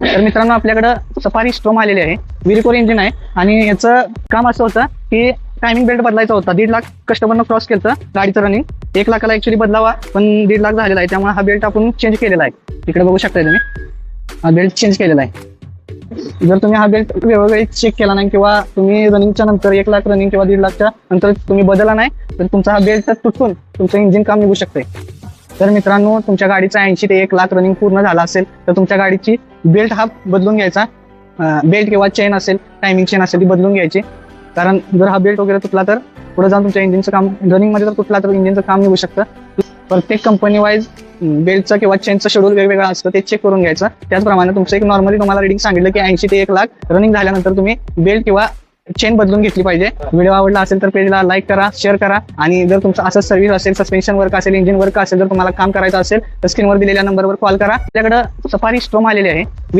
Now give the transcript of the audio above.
तर मित्रांनो, आपल्याकडं सफारी स्ट्रॉम आलेली आहे, विरिकोर इंजिन आहे आणि याचं काम असं होतं की टायमिंग बेल्ट बदलायचा होता. 1.5 लाख कस्टमरनं क्रॉस केलं गाडीचं रनिंग. 1 लाखाला ऍक्च्युली बदलावा, पण 1.5 लाख झालेला आहे, त्यामुळे हा बेल्ट आपण चेंज केलेला आहे. इकडे बघू शकता तुम्ही, हा बेल्ट चेंज केलेला आहे. जर तुम्ही हा बेल्ट वेळोवेळी चेक केला नाही किंवा तुम्ही रनिंगच्या नंतर 1 लाख रनिंग किंवा 1.5 लाखच्या नंतर तुम्ही बदलला नाही, तर तुमचा हा बेल्ट तुटून तुमचं इंजिन काम निघू शकते. तर मित्रांनो, तुमच्या गाडीचा 80 ते 1 लाख रनिंग पूर्ण झाला असेल तर तुमच्या गाडीची बेल्ट हा बदलून घ्यायचा. बेल्ट किंवा चेन असेल, टायमिंग चेन असेल ती बदलून घ्यायची. कारण जर हा बेल्ट वगैरे तुटला तर पुढे जाऊन तुमच्या इंजिनचं काम, रनिंग मध्ये जर तुटला तर इंजिनचं काम निघू शकतं. प्रत्येक कंपनी वाईज बेल्टचं किंवा चेनचं शेड्यूल वेगवेगळं असतं, ते चेक करून घ्यायचं. त्याचप्रमाणे तुमचं एक नॉर्मली तुम्हाला रिडिंग सांगितलं की 80 ते 1 लाख रनिंग झाल्यानंतर तुम्ही बेल्ट किंवा चेन बदलून घेतली पाहिजे. व्हिडिओ आवडला असेल तर पेजला लाईक करा, शेअर करा आणि जर तुमचं असं सर्व्हिस असेल, सस्पेन्शन वर्क असेल, इंजिन वर्क असेल, जर तुम्हाला काम करायचं असेल तर स्क्रीनवर दिलेल्या नंबरवर कॉल करा. आपल्याकडं सफारी स्ट्रॉम आलेली आहे.